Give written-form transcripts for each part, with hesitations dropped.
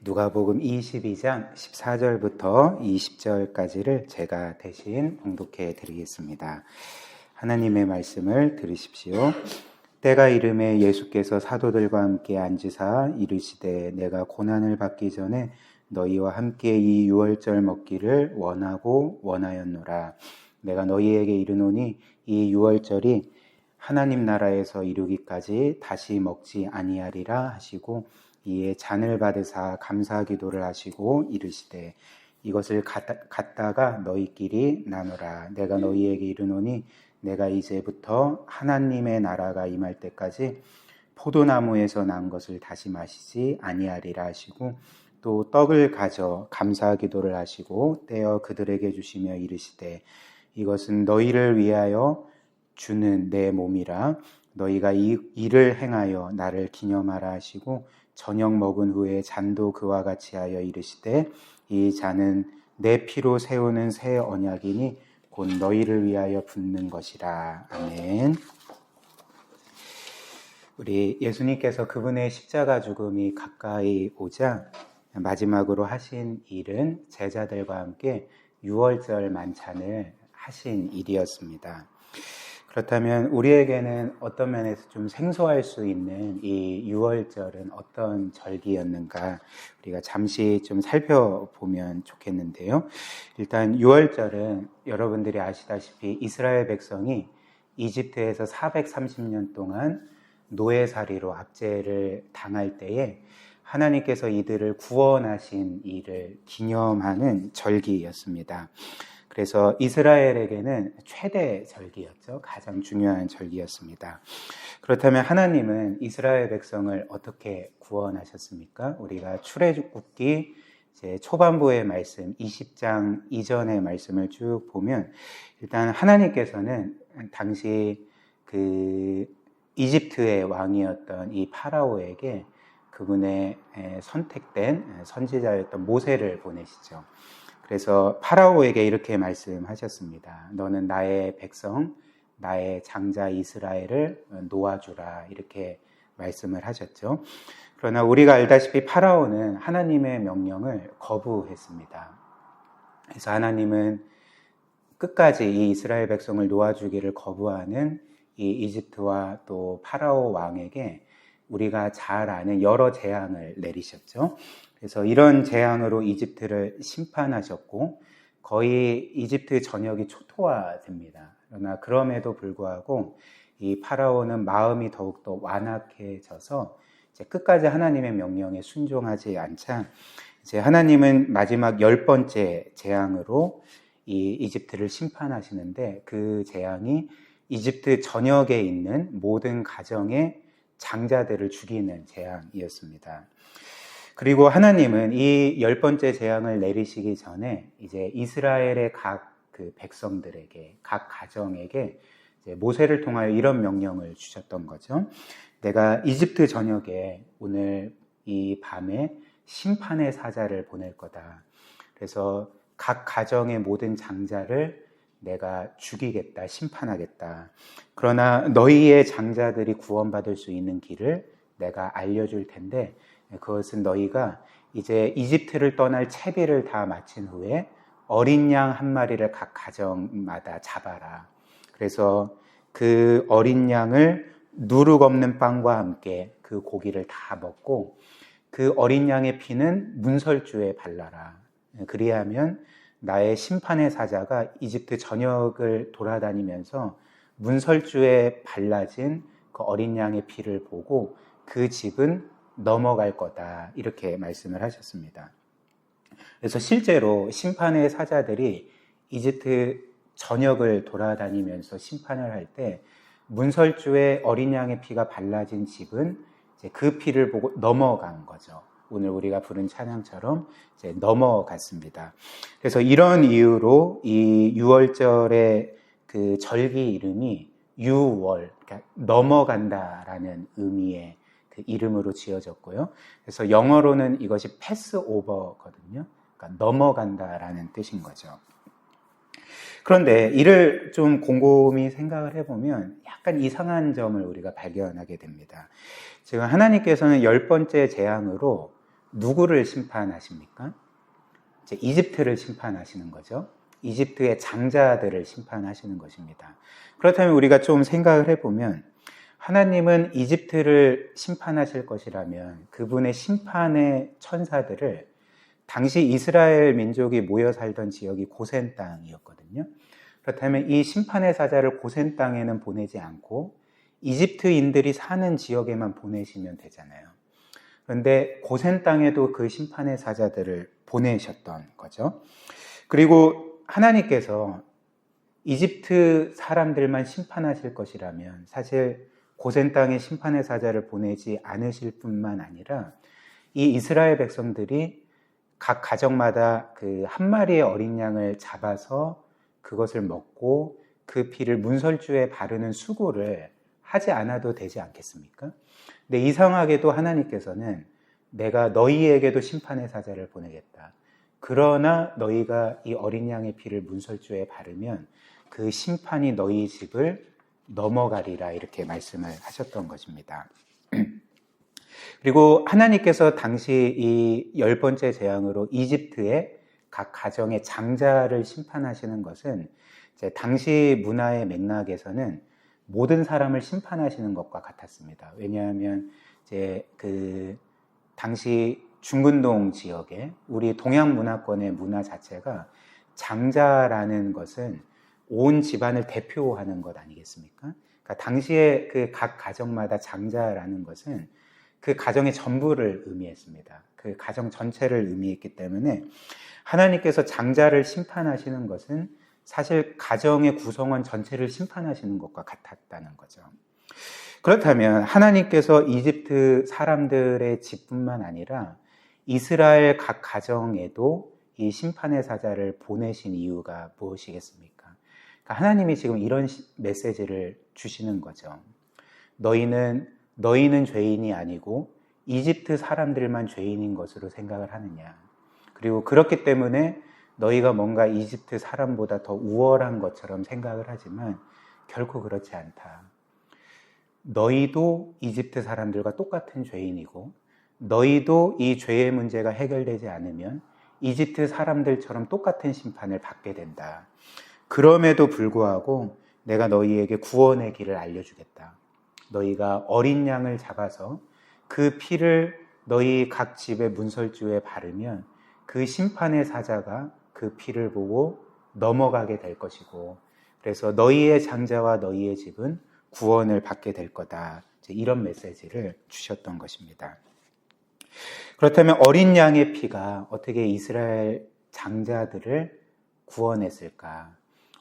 누가복음 22장 14절부터 20절까지를 제가 대신 봉독해 드리겠습니다. 하나님의 말씀을 들으십시오. 때가 이르매 예수께서 사도들과 함께 앉으사 이르시되 내가 고난을 받기 전에 너희와 함께 이 유월절 먹기를 원하고 원하였노라. 내가 너희에게 이르노니 이 유월절이 하나님 나라에서 이루기까지 다시 먹지 아니하리라 하시고 이에 잔을 받으사 감사 기도를 하시고 이르시되 이것을 갖다가 너희끼리 나누라. 내가 너희에게 이르노니 내가 이제부터 하나님의 나라가 임할 때까지 포도나무에서 난 것을 다시 마시지 아니하리라 하시고 또 떡을 가져 감사 기도를 하시고 떼어 그들에게 주시며 이르시되 이것은 너희를 위하여 주는 내 몸이라. 너희가 이 일을 행하여 나를 기념하라 하시고 저녁 먹은 후에 잔도 그와 같이 하여 이르시되 이 잔은 내 피로 세우는 새 언약이니 곧 너희를 위하여 붓는 것이라. 아멘. 우리 예수님께서 그분의 십자가 죽음이 가까이 오자 마지막으로 하신 일은 제자들과 함께 유월절 만찬을 하신 일이었습니다. 그렇다면 우리에게는 어떤 면에서 좀 생소할 수 있는 이 유월절은 어떤 절기였는가 우리가 잠시 좀 살펴보면 좋겠는데요. 일단 유월절은 여러분들이 아시다시피 이스라엘 백성이 이집트에서 430년 동안 노예살이로 압제를 당할 때에 하나님께서 이들을 구원하신 일을 기념하는 절기였습니다. 그래서 이스라엘에게는 최대 절기였죠. 가장 중요한 절기였습니다. 그렇다면 하나님은 이스라엘 백성을 어떻게 구원하셨습니까? 우리가 출애굽기 초반부의 말씀 20장 이전의 말씀을 쭉 보면 일단 하나님께서는 당시 그 이집트의 왕이었던 이 파라오에게 그분의 선택된 선지자였던 모세를 보내시죠. 그래서 파라오에게 이렇게 말씀하셨습니다. 너는 나의 백성, 나의 장자 이스라엘을 놓아주라. 이렇게 말씀을 하셨죠. 그러나 우리가 알다시피 파라오는 하나님의 명령을 거부했습니다. 그래서 하나님은 끝까지 이 이스라엘 백성을 놓아주기를 거부하는 이 이집트와 또 파라오 왕에게 우리가 잘 아는 여러 재앙을 내리셨죠. 그래서 이런 재앙으로 이집트를 심판하셨고 거의 이집트 전역이 초토화됩니다. 그러나 그럼에도 불구하고 이 파라오는 마음이 더욱더 완악해져서 이제 끝까지 하나님의 명령에 순종하지 않자 이제 하나님은 마지막 10번째 재앙으로 이 이집트를 심판하시는데 그 재앙이 이집트 전역에 있는 모든 가정의 장자들을 죽이는 재앙이었습니다. 그리고 하나님은 이 10번째 재앙을 내리시기 전에 이제 이스라엘의 각 그 백성들에게, 각 가정에게 이제 모세를 통하여 이런 명령을 주셨던 거죠. 내가 이집트 전역에 오늘 이 밤에 심판의 사자를 보낼 거다. 그래서 각 가정의 모든 장자를 내가 죽이겠다, 심판하겠다. 그러나 너희의 장자들이 구원받을 수 있는 길을 내가 알려줄 텐데 그것은 너희가 이제 이집트를 떠날 채비를 다 마친 후에 어린 양 한 마리를 각 가정마다 잡아라. 그래서 그 어린 양을 누룩 없는 빵과 함께 그 고기를 다 먹고 그 어린 양의 피는 문설주에 발라라. 그리하면 나의 심판의 사자가 이집트 전역을 돌아다니면서 문설주에 발라진 그 어린 양의 피를 보고 그 집은 넘어갈 거다. 이렇게 말씀을 하셨습니다. 그래서 실제로 심판의 사자들이 이집트 전역을 돌아다니면서 심판을 할 때 문설주에 어린 양의 피가 발라진 집은 이제 그 피를 보고 넘어간 거죠. 오늘 우리가 부른 찬양처럼 이제 넘어갔습니다. 그래서 이런 이유로 이 유월절의 그 절기 이름이 유월, 그러니까 넘어간다라는 의미의 그 이름으로 지어졌고요. 그래서 영어로는 이것이 패스오버거든요. 그러니까 넘어간다라는 뜻인 거죠. 그런데 이를 좀 곰곰이 생각을 해보면 약간 이상한 점을 우리가 발견하게 됩니다. 지금 하나님께서는 10번째 재앙으로 누구를 심판하십니까? 이제 이집트를 심판하시는 거죠. 이집트의 장자들을 심판하시는 것입니다. 그렇다면 우리가 좀 생각을 해보면 하나님은 이집트를 심판하실 것이라면 그분의 심판의 천사들을 당시 이스라엘 민족이 모여 살던 지역이 고센 땅이었거든요. 그렇다면 이 심판의 사자를 고센 땅에는 보내지 않고 이집트인들이 사는 지역에만 보내시면 되잖아요. 그런데 고센 땅에도 그 심판의 사자들을 보내셨던 거죠. 그리고 하나님께서 이집트 사람들만 심판하실 것이라면 사실 고센 땅에 심판의 사자를 보내지 않으실 뿐만 아니라 이 이스라엘 백성들이 각 가정마다 그 한 마리의 어린 양을 잡아서 그것을 먹고 그 피를 문설주에 바르는 수고를 하지 않아도 되지 않겠습니까? 근데 이상하게도 하나님께서는 내가 너희에게도 심판의 사자를 보내겠다. 그러나 너희가 이 어린 양의 피를 문설주에 바르면 그 심판이 너희 집을 넘어가리라 이렇게 말씀을 하셨던 것입니다. 그리고 하나님께서 당시 이 10번째 재앙으로 이집트의 각 가정의 장자를 심판하시는 것은 이제 당시 문화의 맥락에서는 모든 사람을 심판하시는 것과 같았습니다. 왜냐하면 이제 그 당시 중근동 지역에 우리 동양 문화권의 문화 자체가 장자라는 것은 온 집안을 대표하는 것 아니겠습니까? 그러니까 당시에 그 각 가정마다 장자라는 것은 그 가정의 전부를 의미했습니다. 그 가정 전체를 의미했기 때문에 하나님께서 장자를 심판하시는 것은 사실 가정의 구성원 전체를 심판하시는 것과 같았다는 거죠. 그렇다면 하나님께서 이집트 사람들의 집뿐만 아니라 이스라엘 각 가정에도 이 심판의 사자를 보내신 이유가 무엇이겠습니까? 그러니까 하나님이 지금 이런 메시지를 주시는 거죠. 너희는 죄인이 아니고 이집트 사람들만 죄인인 것으로 생각을 하느냐. 그리고 그렇기 때문에 너희가 뭔가 이집트 사람보다 더 우월한 것처럼 생각을 하지만 결코 그렇지 않다. 너희도 이집트 사람들과 똑같은 죄인이고 너희도 이 죄의 문제가 해결되지 않으면 이집트 사람들처럼 똑같은 심판을 받게 된다. 그럼에도 불구하고 내가 너희에게 구원의 길을 알려주겠다. 너희가 어린 양을 잡아서 그 피를 너희 각 집의 문설주에 바르면 그 심판의 사자가 그 피를 보고 넘어가게 될 것이고 그래서 너희의 장자와 너희의 집은 구원을 받게 될 거다. 이런 메시지를 주셨던 것입니다. 그렇다면 어린 양의 피가 어떻게 이스라엘 장자들을 구원했을까?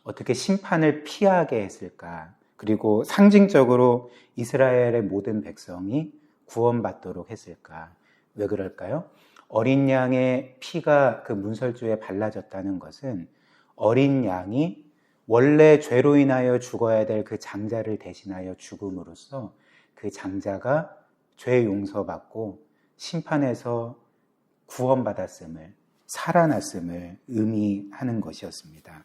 어떻게 심판을 피하게 했을까? 그리고 상징적으로 이스라엘의 모든 백성이 구원받도록 했을까? 왜 그럴까요? 어린 양의 피가 그 문설주에 발라졌다는 것은 어린 양이 원래 죄로 인하여 죽어야 될 그 장자를 대신하여 죽음으로써 그 장자가 죄 용서받고 심판에서 구원받았음을, 살아났음을 의미하는 것이었습니다.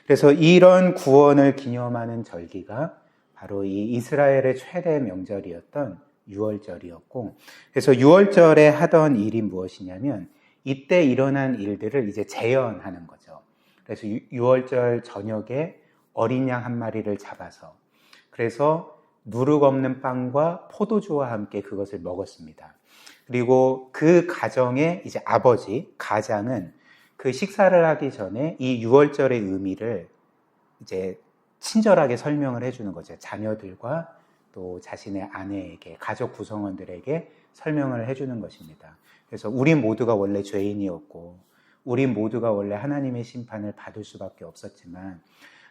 그래서 이런 구원을 기념하는 절기가 바로 이 이스라엘의 최대 명절이었던 유월절이었고, 그래서 유월절에 하던 일이 무엇이냐면 이때 일어난 일들을 이제 재현하는 거죠. 그래서 유월절 저녁에 어린 양 한 마리를 잡아서 그래서 누룩 없는 빵과 포도주와 함께 그것을 먹었습니다. 그리고 그 가정의 이제 아버지, 가장은 그 식사를 하기 전에 이 유월절의 의미를 이제 친절하게 설명을 해주는 거죠. 자녀들과 또 자신의 아내에게, 가족 구성원들에게 설명을 해주는 것입니다. 그래서 우리 모두가 원래 죄인이었고 우리 모두가 원래 하나님의 심판을 받을 수밖에 없었지만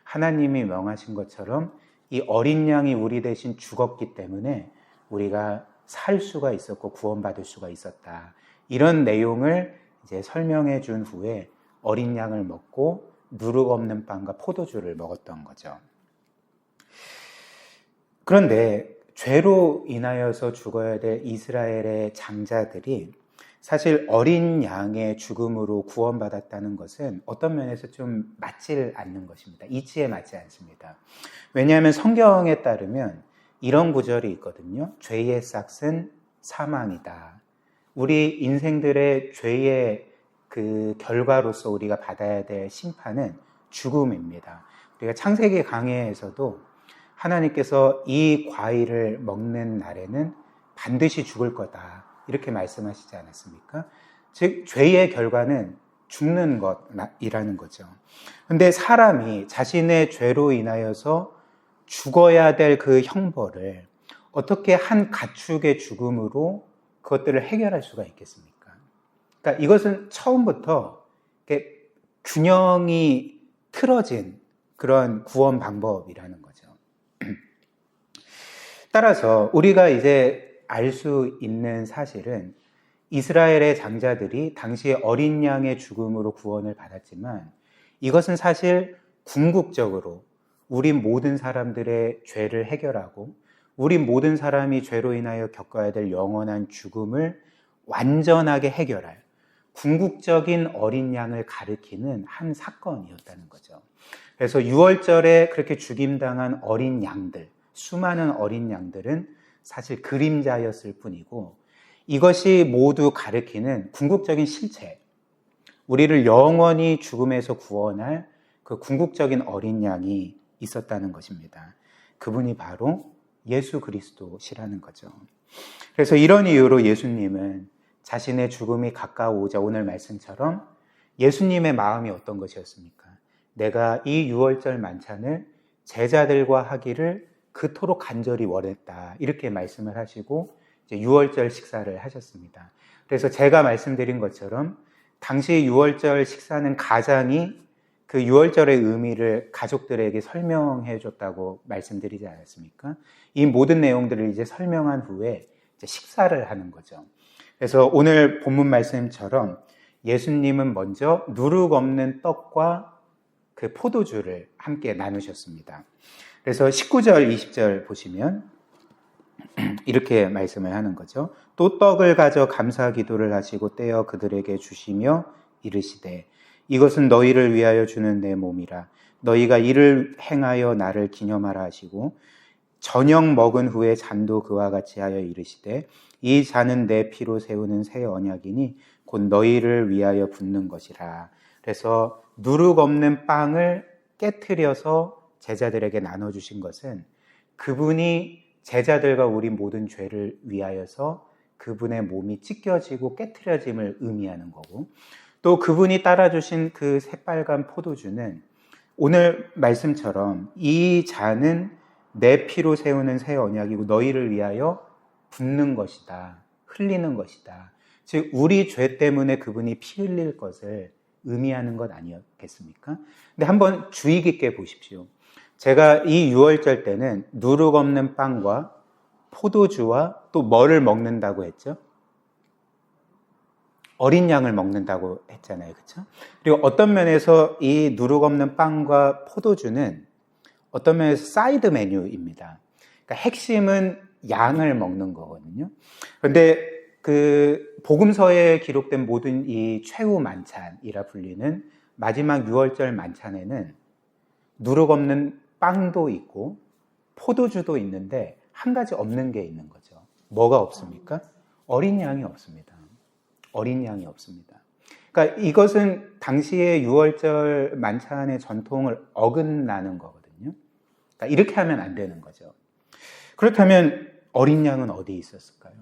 하나님이 명하신 것처럼 이 어린 양이 우리 대신 죽었기 때문에 우리가 살 수가 있었고 구원받을 수가 있었다. 이런 내용을 이제 설명해 준 후에 어린 양을 먹고 누룩 없는 빵과 포도주를 먹었던 거죠. 그런데 죄로 인하여서 죽어야 될 이스라엘의 장자들이 사실 어린 양의 죽음으로 구원받았다는 것은 어떤 면에서 좀 맞지 않는 것입니다. 이치에 맞지 않습니다. 왜냐하면 성경에 따르면 이런 구절이 있거든요. 죄의 싹은 사망이다. 우리 인생들의 죄의 그 결과로서 우리가 받아야 될 심판은 죽음입니다. 우리가 창세기 강해에서도 하나님께서 이 과일을 먹는 날에는 반드시 죽을 거다, 이렇게 말씀하시지 않았습니까? 즉 죄의 결과는 죽는 것이라는 거죠. 그런데 사람이 자신의 죄로 인하여서 죽어야 될 그 형벌을 어떻게 한 가축의 죽음으로 그것들을 해결할 수가 있겠습니까? 그러니까 이것은 처음부터 균형이 틀어진 그런 구원 방법이라는 거죠. 따라서 우리가 이제 알 수 있는 사실은 이스라엘의 장자들이 당시에 어린 양의 죽음으로 구원을 받았지만 이것은 사실 궁극적으로 우리 모든 사람들의 죄를 해결하고 우리 모든 사람이 죄로 인하여 겪어야 될 영원한 죽음을 완전하게 해결할 궁극적인 어린 양을 가리키는 한 사건이었다는 거죠. 그래서 유월절에 그렇게 죽임당한 어린 양들, 수많은 어린 양들은 사실 그림자였을 뿐이고 이것이 모두 가리키는 궁극적인 실체, 우리를 영원히 죽음에서 구원할 그 궁극적인 어린 양이 있었다는 것입니다. 그분이 바로 예수 그리스도시라는 거죠. 그래서 이런 이유로 예수님은 자신의 죽음이 가까워오자 오늘 말씀처럼 예수님의 마음이 어떤 것이었습니까? 내가 이 유월절 만찬을 제자들과 하기를 그토록 간절히 원했다, 이렇게 말씀을 하시고 이제 유월절 식사를 하셨습니다. 그래서 제가 말씀드린 것처럼 당시 유월절 식사는 가장이 그 유월절의 의미를 가족들에게 설명해 줬다고 말씀드리지 않았습니까? 이 모든 내용들을 이제 설명한 후에 이제 식사를 하는 거죠. 그래서 오늘 본문 말씀처럼 예수님은 먼저 누룩 없는 떡과 그 포도주를 함께 나누셨습니다. 그래서 19절, 20절 보시면 이렇게 말씀을 하는 거죠. 또 떡을 가져 감사 기도를 하시고 떼어 그들에게 주시며 이르시되 이것은 너희를 위하여 주는 내 몸이라. 너희가 이를 행하여 나를 기념하라 하시고 저녁 먹은 후에 잔도 그와 같이 하여 이르시되 이 잔은 내 피로 세우는 새 언약이니 곧 너희를 위하여 붓는 것이라. 그래서 누룩 없는 빵을 깨트려서 제자들에게 나눠주신 것은 그분이 제자들과 우리 모든 죄를 위하여서 그분의 몸이 찢겨지고 깨트려짐을 의미하는 거고, 또 그분이 따라주신 그 새빨간 포도주는 오늘 말씀처럼 이 잔은 내 피로 세우는 새 언약이고 너희를 위하여 붓는 것이다, 흘리는 것이다. 즉 우리 죄 때문에 그분이 피 흘릴 것을 의미하는 것 아니었겠습니까? 근데 한번 주의 깊게 보십시오. 제가 이 유월절 때는 누룩 없는 빵과 포도주와 또 뭐를 먹는다고 했죠? 어린 양을 먹는다고 했잖아요. 그렇죠? 그리고 어떤 면에서 이 누룩 없는 빵과 포도주는 어떤 면에서 사이드 메뉴입니다. 그러니까 핵심은 양을 먹는 거거든요. 그런데 그 복음서에 기록된 모든 이 최후 만찬이라 불리는 마지막 유월절 만찬에는 누룩 없는 빵도 있고 포도주도 있는데 한 가지 없는 게 있는 거죠. 뭐가 없습니까? 어린 양이 없습니다. 어린 양이 없습니다. 그러니까 이것은 당시의 유월절 만찬의 전통을 어긋나는 거거든요. 그러니까 이렇게 하면 안 되는 거죠. 그렇다면 어린 양은 어디 있었을까요?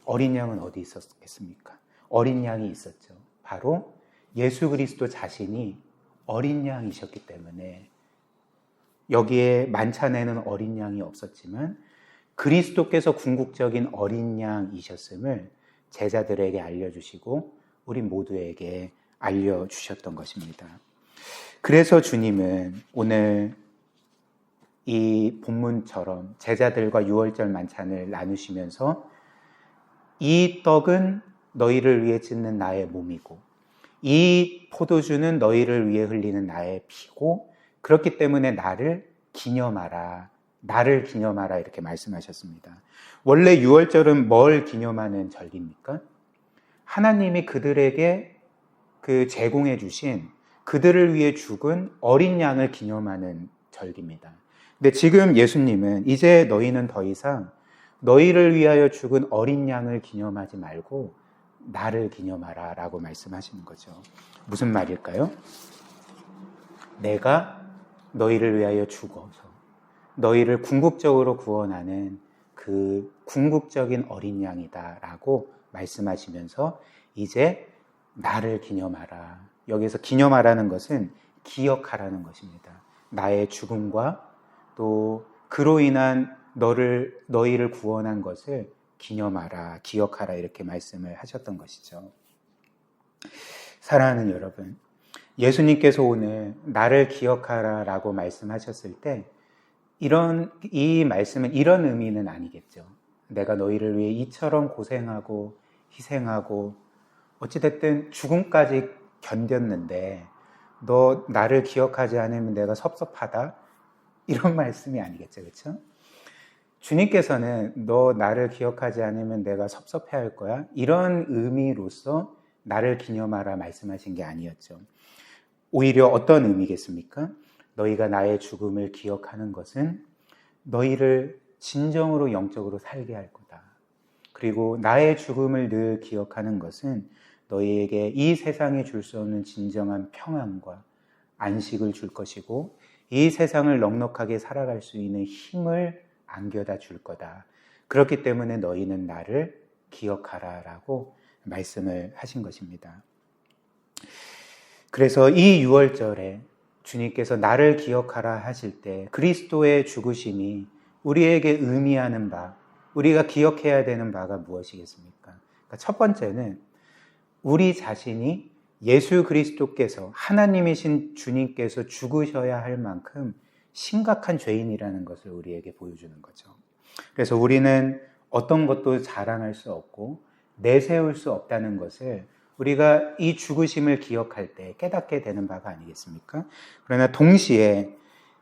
어린 양은 어디 있었겠습니까? 어린 양이 있었죠. 바로 예수 그리스도 자신이 어린 양이셨기 때문에 여기에 만찬에는 어린 양이 없었지만 그리스도께서 궁극적인 어린 양이셨음을 제자들에게 알려주시고 우리 모두에게 알려주셨던 것입니다. 그래서 주님은 오늘 이 본문처럼 제자들과 유월절 만찬을 나누시면서 이 떡은 너희를 위해 찢는 나의 몸이고 이 포도주는 너희를 위해 흘리는 나의 피고 그렇기 때문에 나를 기념하라 이렇게 말씀하셨습니다. 원래 유월절은 뭘 기념하는 절기입니까? 하나님이 그들에게 그 제공해 주신 그들을 위해 죽은 어린 양을 기념하는 절기입니다. 근데 지금 예수님은 이제 너희는 더 이상 너희를 위하여 죽은 어린 양을 기념하지 말고 나를 기념하라 라고 말씀하시는 거죠. 무슨 말일까요? 내가 너희를 위하여 죽어서 너희를 궁극적으로 구원하는 그 궁극적인 어린 양이다 라고 말씀하시면서 이제 나를 기념하라. 여기서 기념하라는 것은 기억하라는 것입니다. 나의 죽음과 또 그로 인한 너희를 구원한 것을 기념하라, 기억하라 이렇게 말씀을 하셨던 것이죠. 사랑하는 여러분, 예수님께서 오늘 나를 기억하라 라고 말씀하셨을 때 이 말씀은 이런 의미는 아니겠죠. 내가 너희를 위해 이처럼 고생하고 희생하고 어찌됐든 죽음까지 견뎠는데 너 나를 기억하지 않으면 내가 섭섭하다? 이런 말씀이 아니겠죠. 그렇죠? 주님께서는 너 나를 기억하지 않으면 내가 섭섭해할 거야? 이런 의미로서 나를 기념하라 말씀하신 게 아니었죠. 오히려 어떤 의미겠습니까? 너희가 나의 죽음을 기억하는 것은 너희를 진정으로 영적으로 살게 할 거다. 그리고 나의 죽음을 늘 기억하는 것은 너희에게 이 세상이 줄 수 없는 진정한 평안과 안식을 줄 것이고 이 세상을 넉넉하게 살아갈 수 있는 힘을 안겨다 줄 거다. 그렇기 때문에 너희는 나를 기억하라 라고 말씀을 하신 것입니다. 그래서 이 6월절에 주님께서 나를 기억하라 하실 때 그리스도의 죽으심이 우리에게 의미하는 바, 우리가 기억해야 되는 바가 무엇이겠습니까? 그러니까 첫 번째는 우리 자신이 예수 그리스도께서 하나님이신 주님께서 죽으셔야 할 만큼 심각한 죄인이라는 것을 우리에게 보여주는 거죠. 그래서 우리는 어떤 것도 자랑할 수 없고 내세울 수 없다는 것을 우리가 이 죽으심을 기억할 때 깨닫게 되는 바가 아니겠습니까? 그러나 동시에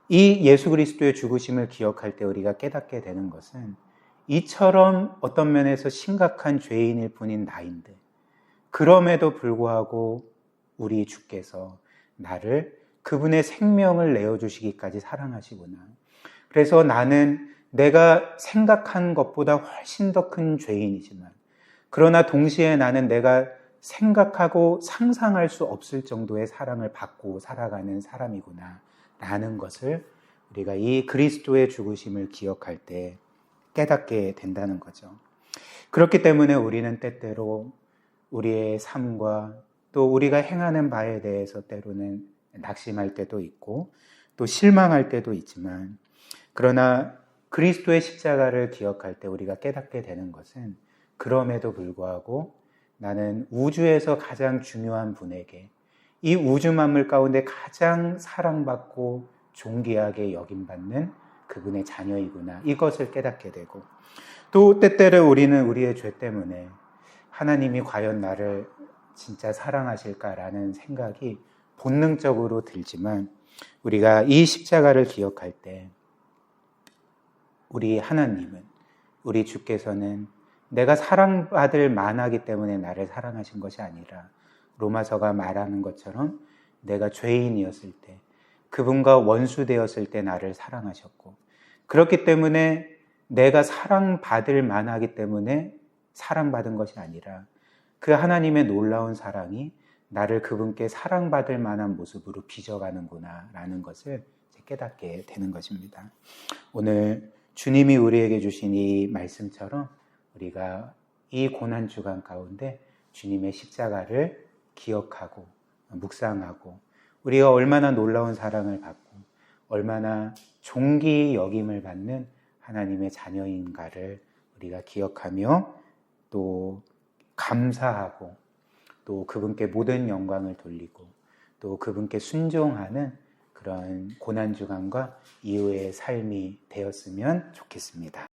이 예수 그리스도의 죽으심을 기억할 때 우리가 깨닫게 되는 것은 이처럼 어떤 면에서 심각한 죄인일 뿐인 나인데 그럼에도 불구하고 우리 주께서 나를 그분의 생명을 내어주시기까지 사랑하시구나. 그래서 나는 내가 생각한 것보다 훨씬 더 큰 죄인이지만 그러나 동시에 나는 내가 생각하고 상상할 수 없을 정도의 사랑을 받고 살아가는 사람이구나 라는 것을 우리가 이 그리스도의 죽으심을 기억할 때 깨닫게 된다는 거죠. 그렇기 때문에 우리는 때때로 우리의 삶과 또 우리가 행하는 바에 대해서 때로는 낙심할 때도 있고 또 실망할 때도 있지만 그러나 그리스도의 십자가를 기억할 때 우리가 깨닫게 되는 것은 그럼에도 불구하고 나는 우주에서 가장 중요한 분에게 이 우주 만물 가운데 가장 사랑받고 존귀하게 여김받는 그분의 자녀이구나 이것을 깨닫게 되고 또 때때로 우리는 우리의 죄 때문에 하나님이 과연 나를 진짜 사랑하실까라는 생각이 본능적으로 들지만 우리가 이 십자가를 기억할 때 우리 하나님은 우리 주께서는 내가 사랑받을 만하기 때문에 나를 사랑하신 것이 아니라 로마서가 말하는 것처럼 내가 죄인이었을 때 그분과 원수되었을 때 나를 사랑하셨고 그렇기 때문에 내가 사랑받을 만하기 때문에 사랑받은 것이 아니라 그 하나님의 놀라운 사랑이 나를 그분께 사랑받을 만한 모습으로 빚어가는구나 라는 것을 깨닫게 되는 것입니다. 오늘 주님이 우리에게 주신 이 말씀처럼 우리가 이 고난주간 가운데 주님의 십자가를 기억하고 묵상하고 우리가 얼마나 놀라운 사랑을 받고 얼마나 존귀 여김을 받는 하나님의 자녀인가를 우리가 기억하며 또 감사하고 또 그분께 모든 영광을 돌리고 또 그분께 순종하는 그런 고난주간과 이후의 삶이 되었으면 좋겠습니다.